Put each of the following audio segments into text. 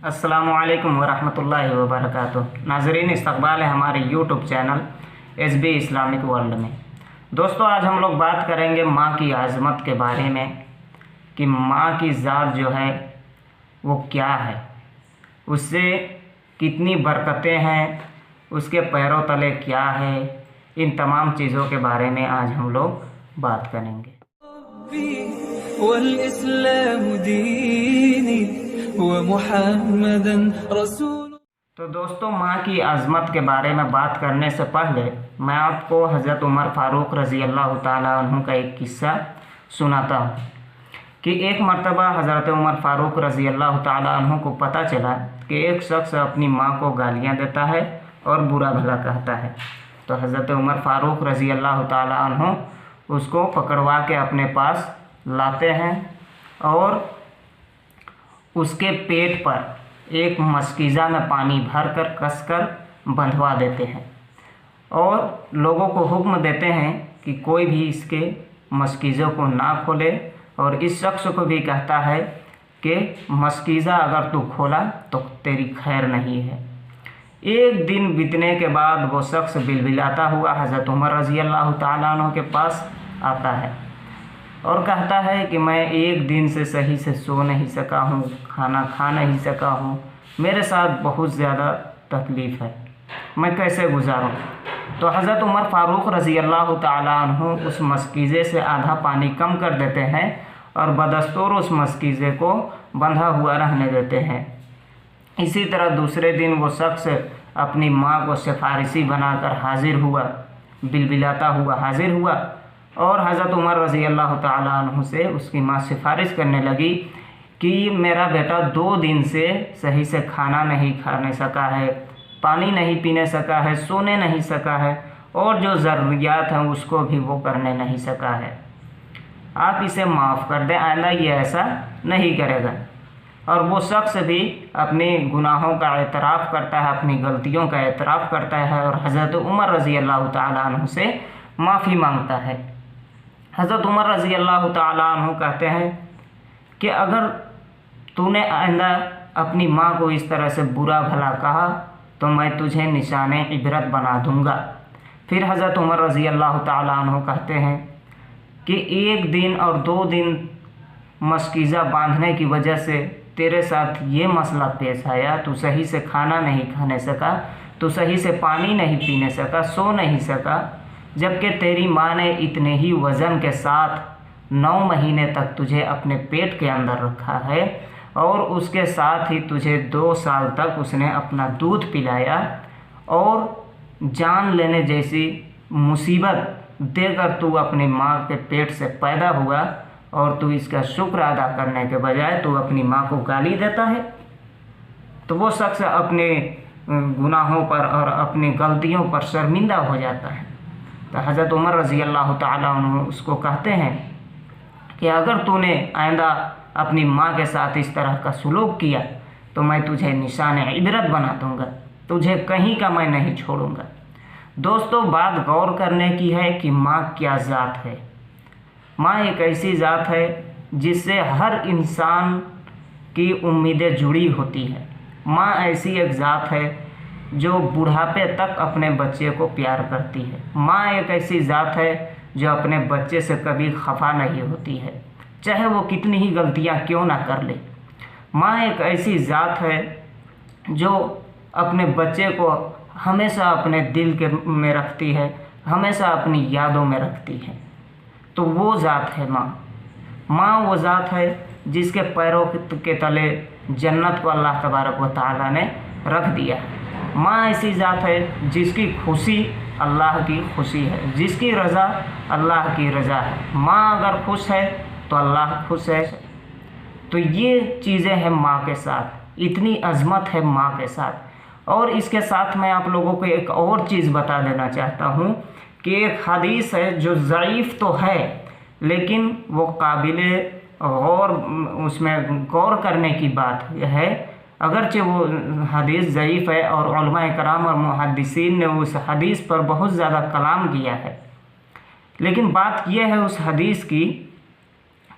अस्सलामुअलैकुम वरहमतुल्लाहि वबरकातुह। नाज़रीन, इस्तक़बाल है हमारे YouTube channel SB Islamic world में। दोस्तों, आज हम लोग बात करेंगे माँ की आज़मत के बारे में कि माँ की ज़ात जो है वो क्या है, उससे कितनी बरकतें हैं, उसके पैरों तले क्या है, इन तमाम चीज़ों के बारे में आज हम लोग बात करेंगे। तो दोस्तों, माँ की अज़मत के बारे में बात करने से पहले मैं आपको हज़रत उमर फ़ारूक रज़ी अल्लाह ताला अन्हु का एक किस्सा सुनाता हूँ कि एक मर्तबा हज़रत उमर फ़ारूक रज़ी अल्लाह ताला अन्हु को पता चला कि एक शख्स अपनी माँ को गालियाँ देता है और बुरा भला कहता है। तो हज़रत उमर फ़ारूक रज़ी अल्लाह ताला अन्हु उसको पकड़वा के अपने पास लाते हैं और उसके पेट पर एक मशकीज़ा में पानी भरकर कसकर बंधवा देते हैं और लोगों को हुक्म देते हैं कि कोई भी इसके मशकीज़ों को ना खोले, और इस शख्स को भी कहता है कि मशकीज़ा अगर तू खोला तो तेरी खैर नहीं है। एक दिन बीतने के बाद वो शख्स बिलबिलाता हुआ हज़रत उमर रज़ी अल्लाह ताला अन्हु के पास आता है और कहता है कि मैं एक दिन से सही से सो नहीं सका हूँ, खाना खा नहीं सका हूँ, मेरे साथ बहुत ज़्यादा तकलीफ़ है, मैं कैसे गुजारूँ। तो हज़रत उमर फ़ारूक रज़ी अल्लाह ताला अन्हु उस मशकीज़े से आधा पानी कम कर देते हैं और बदस्तूर उस मशकीज़े को बंधा हुआ रहने देते हैं। इसी तरह दूसरे दिन वो शख्स अपनी माँ को सिफारिशी बनाकर हाजिर हुआ, बिलबिलाता हुआ हाजिर हुआ और हज़रत उमर रज़ी अल्लाह ताला अन्हु से उसकी माँ सिफारिश करने लगी कि मेरा बेटा 2 दिन से सही से खाना नहीं खाने सका है, पानी नहीं पीने सका है, सोने नहीं सका है और जो ज़रूरियात हैं उसको भी वो करने नहीं सका है। आप इसे माफ़ कर दें, आइंदा ये ऐसा नहीं करेगा। और वो शख्स भी अपने गुनाहों का एतराफ़ करता है, अपनी गलतियों का एतराफ़ करता है और हज़रत उमर रज़ी अल्लाह ताला अन्हु से माफ़ी मांगता है। हज़रत उमर रज़ी अल्लाह ताला अन्हु कहते हैं कि अगर तूने आइंदा अपनी माँ को इस तरह से बुरा भला कहा तो मैं तुझे निशाने इबरत बना दूँगा। फिर हज़रत उमर रज़ी अल्लाह ताला अन्हु कहते हैं कि 1 दिन और 2 दिन मशकीज़ा बांधने की वजह से तेरे साथ ये मसला पेश आया, तू सही से खाना नहीं खाने सका, तू सही से पानी नहीं पीने सका, सो नहीं सका, जबकि तेरी माँ ने इतने ही वज़न के साथ 9 महीने तक तुझे अपने पेट के अंदर रखा है और उसके साथ ही तुझे 2 साल तक उसने अपना दूध पिलाया और जान लेने जैसी मुसीबत देकर तू अपनी माँ के पेट से पैदा हुआ और तू इसका शुक्र अदा करने के बजाय तू अपनी माँ को गाली देता है। तो वो शख्स अपने गुनाहों पर और अपनी गलतियों पर शर्मिंदा हो जाता है। तो हज़रत उमर रज़ी अल्लाह ताला अन्हु उसको कहते हैं कि अगर तूने आइंदा अपनी माँ के साथ इस तरह का सलूक किया तो मैं तुझे निशान इबरत बना दूँगा, तुझे कहीं का मैं नहीं छोड़ूँगा। दोस्तों, बात गौर करने की है कि माँ क्या ज़ात है। माँ एक ऐसी ज़ात है जिससे हर इंसान की उम्मीदें जुड़ी होती है। माँ ऐसी एक ज़ात है जो बुढ़ापे तक अपने बच्चे को प्यार करती है। माँ एक ऐसी ज़ात है जो अपने बच्चे से कभी खफा नहीं होती है, चाहे वो कितनी ही गलतियाँ क्यों ना कर ले। माँ एक ऐसी ज़ात है जो अपने बच्चे को हमेशा अपने दिल के में रखती है, हमेशा अपनी यादों में रखती है। तो वो ज़ात है माँ। माँ वो ज़ात है जिसके पैरों के तले जन्नत को अल्लाह तबारक व तआला ने रख दिया है। माँ ऐसी ज़ात है जिसकी खुशी अल्लाह की खुशी है, जिसकी रज़ा अल्लाह की रज़ा है। माँ अगर खुश है तो अल्लाह खुश है। तो ये चीज़ें हैं माँ के साथ, इतनी अज़मत है माँ के साथ। और इसके साथ मैं आप लोगों को एक और चीज़ बता देना चाहता हूँ कि एक हदीस है जो ज़ईफ़ तो है लेकिन वो काबिले गौर, उसमें गौर करने की बात है। अगरचे वो हदीस ज़ईफ़ है और उलमा इकराम और मुहद्दिसीन ने उस हदीस पर बहुत ज़्यादा कलाम किया है, लेकिन बात यह है उस हदीस की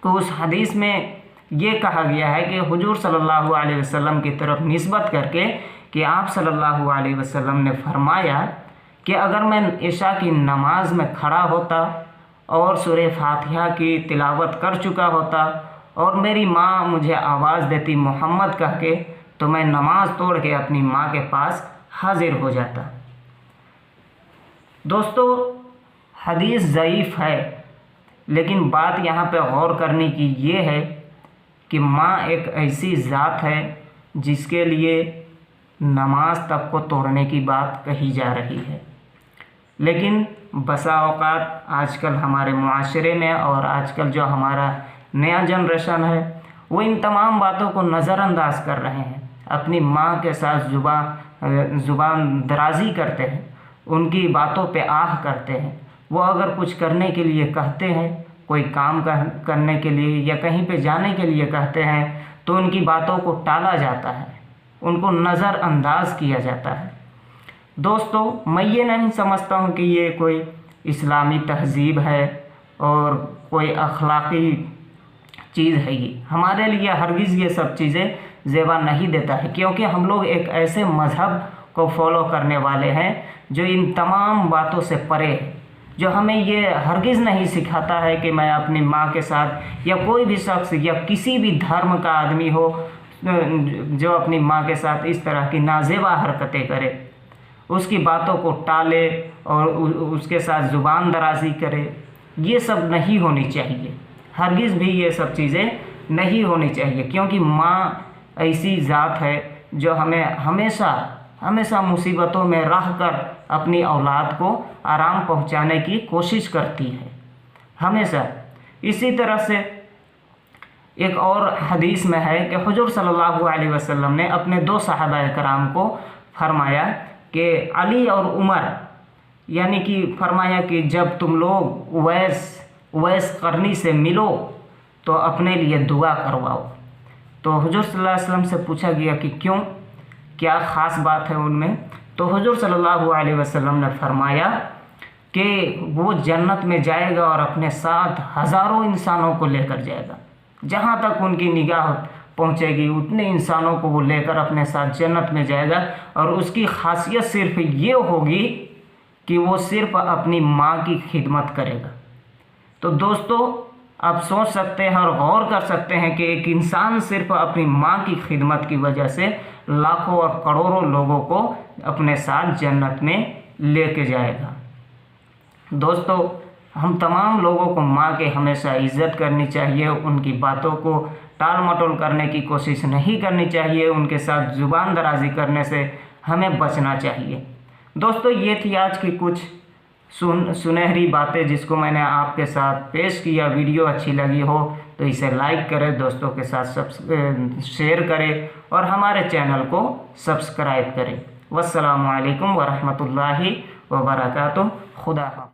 कि उस हदीस में ये कहा गया है कि हुजूर सल्लल्लाहु अलैहि वसल्लम की तरफ निस्बत करके कि आप सल्लल्लाहु अलैहि वसल्लम ने फरमाया कि अगर मैं इशा की नमाज में खड़ा होता और सूरह फातिहा की तिलावत कर चुका होता और मेरी माँ मुझे आवाज़ देती मोहम्मद कह के, तो मैं नमाज तोड़ के अपनी माँ के पास हाजिर हो जाता। दोस्तों, हदीस ज़ईफ़ है, लेकिन बात यहाँ पे गौर करने की ये है कि माँ एक ऐसी ज़ात है जिसके लिए नमाज तक को तोड़ने की बात कही जा रही है। लेकिन बसा औक़ात आजकल हमारे मुआशरे में और आजकल जो हमारा नया जनरेशन है वो इन तमाम बातों को नज़रअंदाज कर रहे हैं, अपनी माँ के साथ ज़ुबान दराज़ी करते हैं, उनकी बातों पे आह करते हैं। वो अगर कुछ करने के लिए कहते हैं, कोई काम करने के लिए या कहीं पे जाने के लिए कहते हैं, तो उनकी बातों को टाला जाता है, उनको नज़रअंदाज किया जाता है। दोस्तों, मैं ये नहीं समझता हूँ कि ये कोई इस्लामी तहज़ीब है और कोई अखलाक़ी चीज़ है। ये हमारे लिए हरगिज़ ये सब चीज़ें ज़ेबा नहीं देता है, क्योंकि हम लोग एक ऐसे मज़हब को फॉलो करने वाले हैं जो इन तमाम बातों से परे है, जो हमें ये हरगिज़ नहीं सिखाता है कि मैं अपनी माँ के साथ या कोई भी शख्स या किसी भी धर्म का आदमी हो जो अपनी माँ के साथ इस तरह की नाजेबा हरकतें करे, उसकी बातों को टाले और उसके साथ ज़ुबान दराज़ी करे। ये सब नहीं होनी चाहिए, हरगिज़ भी ये सब चीज़ें नहीं होनी चाहिए, क्योंकि माँ ऐसी ज़ात है जो हमें हमेशा मुसीबतों में रह कर अपनी औलाद को आराम पहुंचाने की कोशिश करती है, हमेशा। इसी तरह से एक और हदीस में है कि हुजूर सल्लल्लाहु अलैहि वसल्लम ने अपने 2 सहाबा कराम को फरमाया कि अली और उमर, यानी कि फरमाया कि जब तुम लोग उवैस करनी से मिलो तो अपने लिए दुआ करवाओ। तो हुजूर सल्लल्लाहु अलैहि वसल्लम से पूछा गया कि क्यों, क्या ख़ास बात है उनमें? तो हुजूर सल्लल्लाहु अलैहि वसल्लम ने फरमाया कि वो जन्नत में जाएगा और अपने साथ हज़ारों इंसानों को लेकर जाएगा, जहाँ तक उनकी निगाह पहुँचेगी उतने इंसानों को वो लेकर अपने साथ जन्नत में जाएगा। और उसकी खासियत सिर्फ ये होगी कि वो सिर्फ अपनी माँ की खिदमत करेगा। तो दोस्तों, आप सोच सकते हैं और गौर कर सकते हैं कि एक इंसान सिर्फ अपनी माँ की खिदमत की वजह से लाखों और करोड़ों लोगों को अपने साथ जन्नत में लेके जाएगा। दोस्तों, हम तमाम लोगों को माँ के हमेशा इज़्ज़त करनी चाहिए, उनकी बातों को टाल मटोल करने की कोशिश नहीं करनी चाहिए, उनके साथ ज़ुबान दराज़ी करने से हमें बचना चाहिए। दोस्तों, ये थी आज की कुछ सुनहरी बातें जिसको मैंने आपके साथ पेश किया। वीडियो अच्छी लगी हो तो इसे लाइक करें, दोस्तों के साथ शेयर करें और हमारे चैनल को सब्सक्राइब करें। वस्सलामु अलैकुम वरहमतुल्लाहि वबरकातुहू। खुदा हाफ़िज़।